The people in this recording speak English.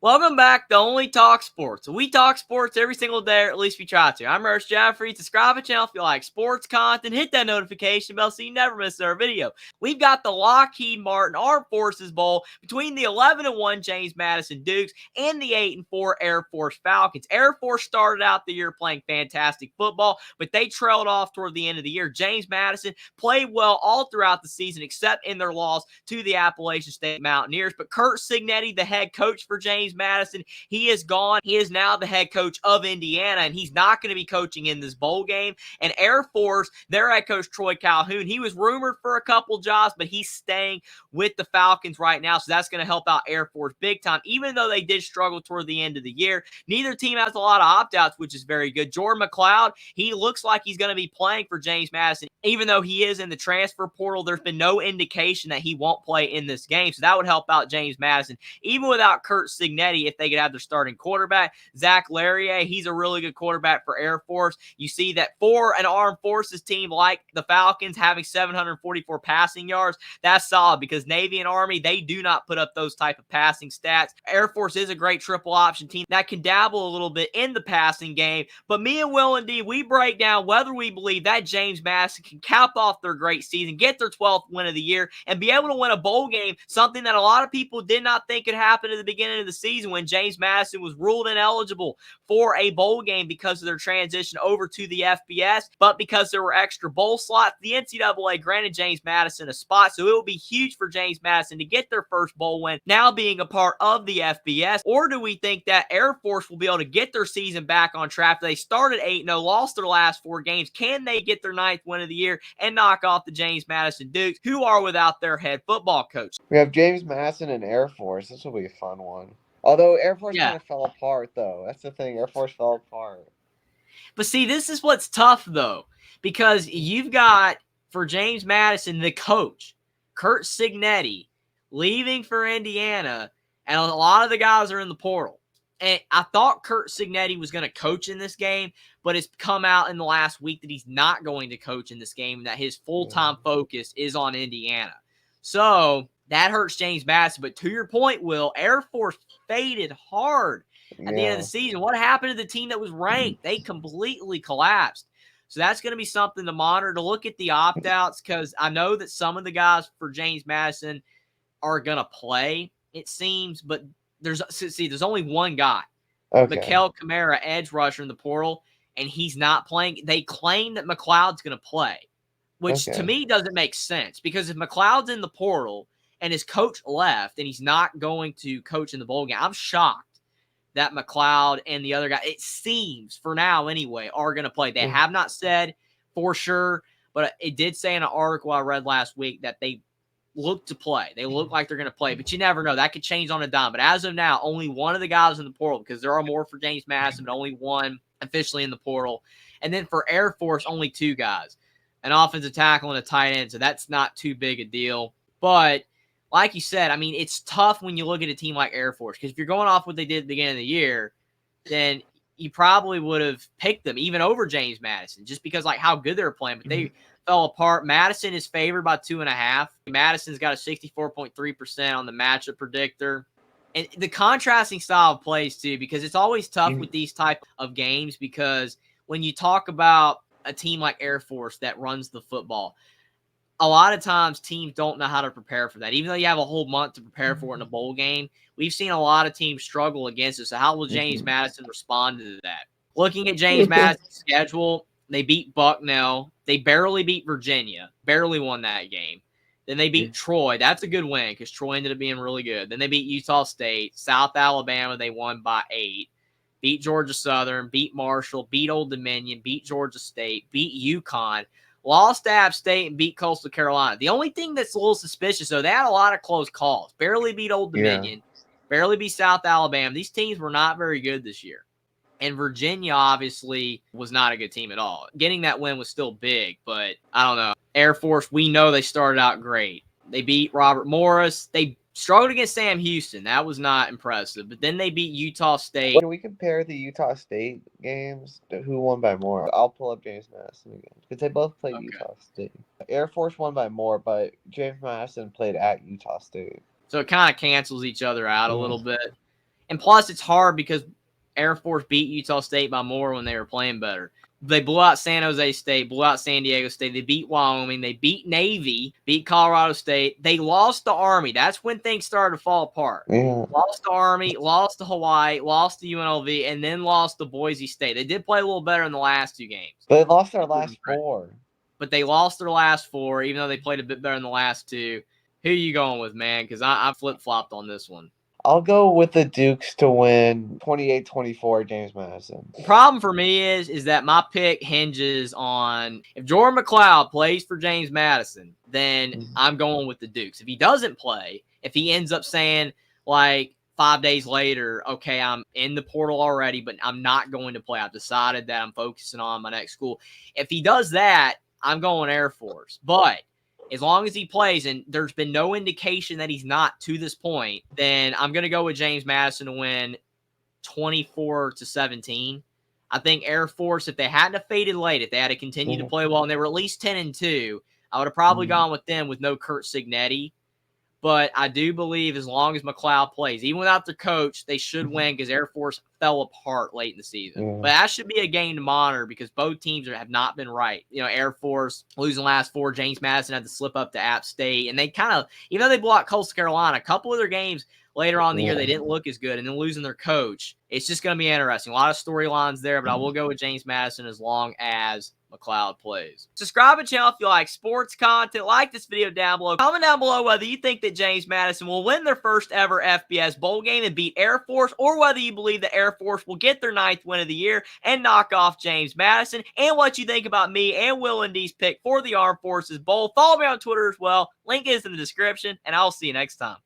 Welcome back to Only Talk Sports. We talk sports every single day, or at least we try to. I'm Ernst Jeffrey. Subscribe to the channel if you like sports content. Hit that notification bell so you never miss our video. We've got the Lockheed Martin Armed Forces Bowl between the 11-1 James Madison Dukes and the 8-4 Air Force Falcons. Air Force started out the year playing fantastic football, but they trailed off toward the end of the year. James Madison played well all throughout the season, except in their loss to the Appalachian State Mountaineers. But Curt Cignetti, the head coach for James Madison, he is gone. He is now the head coach of Indiana, and he's not going to be coaching in this bowl game. And Air Force, their head coach, Troy Calhoun, he was rumored for a couple jobs, but he's staying with the Falcons right now, so that's going to help out Air Force big time. Even though they did struggle toward the end of the year, neither team has a lot of opt-outs, which is very good. Jordan McCloud, he looks like he's going to be playing for James Madison. Even though he is in the transfer portal, there's been no indication that he won't play in this game, so that would help out James Madison. Even without Curt Cignetti, if they could have their starting quarterback, Zac Larrier, he's a really good quarterback for Air Force. You see that for an armed forces team like the Falcons having 744 passing yards, that's solid because Navy and Army, they do not put up those type of passing stats. Air Force is a great triple option team that can dabble a little bit in the passing game, but me and WillND, we break down whether we believe that James Madison can cap off their great season, get their 12th win of the year, and be able to win a bowl game, something that a lot of people did not think could happen at the beginning of the season when James Madison was ruled ineligible for a bowl game because of their transition over to the FBS, but because there were extra bowl slots, the NCAA granted James Madison a spot, so it will be huge for James Madison to get their first bowl win, now being a part of the FBS. Or do we think that Air Force will be able to get their season back on track? They started 8-0, lost their last 4 games. Can they get their 9th win of the year and knock off the James Madison Dukes, who are without their head football coach? We have James Madison and Air Force. This will be a fun one. Although Air Force Yeah. kind of fell apart, though. That's the thing. Air Force fell apart. But see, this is what's tough, though, because you've got, for James Madison, the coach, Curt Cignetti, leaving for Indiana, and a lot of the guys are in the portal. And I thought Curt Cignetti was going to coach in this game, but it's come out in the last week that he's not going to coach in this game, and that his full-time focus is on Indiana. So that hurts James Madison. But to your point, Will, Air Force faded hard at the end of the season. What happened to the team that was ranked? They completely collapsed. So that's going to be something to monitor, to look at the opt-outs, because I know that some of the guys for James Madison are going to play, it seems, but there's only one guy, Mikael Kamara, edge rusher in the portal, and he's not playing. They claim that McCloud's going to play, which to me doesn't make sense, because if McCloud's in the portal and his coach left and he's not going to coach in the bowl game, I'm shocked that McCloud and the other guy, it seems for now anyway, are going to play. They have not said for sure, but it did say in an article I read last week that they look to play. They look like they're going to play, but you never know. That could change on a dime. But as of now, only one of the guys in the portal, because there are more for James Madison, but only one officially in the portal. And then for Air Force, only 2 guys, an offensive tackle and a tight end. So that's not too big a deal. But like you said, I mean, it's tough when you look at a team like Air Force, because if you're going off what they did at the beginning of the year, then you probably would have picked them even over James Madison, just because like how good they're playing. But they fell apart. Madison is favored by 2.5. Madison's got a 64.3% on the matchup predictor. And the contrasting style of plays too, because it's always tough with these type of games, because when you talk about a team like Air Force that runs the football, a lot of times teams don't know how to prepare for that. Even though you have a whole month to prepare for it in a bowl game, we've seen a lot of teams struggle against it. So how will James Madison respond to that? Looking at James Madison's schedule, they beat Bucknell. They barely beat Virginia. Barely won that game. Then they beat Troy. That's a good win because Troy ended up being really good. Then they beat Utah State. South Alabama, they won by 8. Beat Georgia Southern. Beat Marshall. Beat Old Dominion. Beat Georgia State. Beat UConn. Lost to App State and beat Coastal Carolina. The only thing that's a little suspicious, though, they had a lot of close calls. Barely beat Old Dominion. Barely beat South Alabama. These teams were not very good this year. And Virginia, obviously, was not a good team at all. Getting that win was still big, but I don't know. Air Force, we know they started out great. They beat Robert Morris. They struggled against Sam Houston. That was not impressive. But then they beat Utah State. Can we compare the Utah State games to who won by more? I'll pull up James Madison again, because they both played Utah State. Air Force won by more, but James Madison played at Utah State. So it kind of cancels each other out a little bit. And plus, it's hard because Air Force beat Utah State by more when they were playing better. They blew out San Jose State, blew out San Diego State. They beat Wyoming. They beat Navy, beat Colorado State. They lost to Army. That's when things started to fall apart. Yeah. Lost to Army, lost to Hawaii, lost to UNLV, and then lost to Boise State. They did play a little better in the last 2 games. But they lost their last 4. But they lost their last 4, even though they played a bit better in the last 2. Who are you going with, man? Because I flip-flopped on this one. I'll go with the Dukes to win 28-24, James Madison. The problem for me is that my pick hinges on if Jordan McCloud plays for James Madison, then I'm going with the Dukes. If he doesn't play, if he ends up saying, like, 5 days later, okay, I'm in the portal already, but I'm not going to play. I've decided that I'm focusing on my next school. If he does that, I'm going Air Force. But as long as he plays, and there's been no indication that he's not to this point, then I'm going to go with James Madison to win 24-17. I think Air Force, if they hadn't have faded late, if they had to continue to play well, and they were at least 10-2, I would have probably gone with them with no Curt Cignetti. But I do believe as long as McCloud plays, even without their coach, they should win because Air Force fell apart late in the season. But that should be a game to monitor because both teams have not been right. You know, Air Force losing the last 4. James Madison had to slip up to App State. And they kind of, even though they blew out Coastal Carolina, a couple of their games later on in the year, they didn't look as good. And then losing their coach, it's just going to be interesting. A lot of storylines there, but I will go with James Madison as long as McCloud plays. Subscribe to the channel if you like sports content. Like this video down below. Comment down below whether you think that James Madison will win their first ever FBS bowl game and beat Air Force, or whether you believe that Air Force will get their 9th win of the year and knock off James Madison, and what you think about me and WillND's pick for the Armed Forces Bowl. Follow me on Twitter as well. Link is in the description, and I'll see you next time.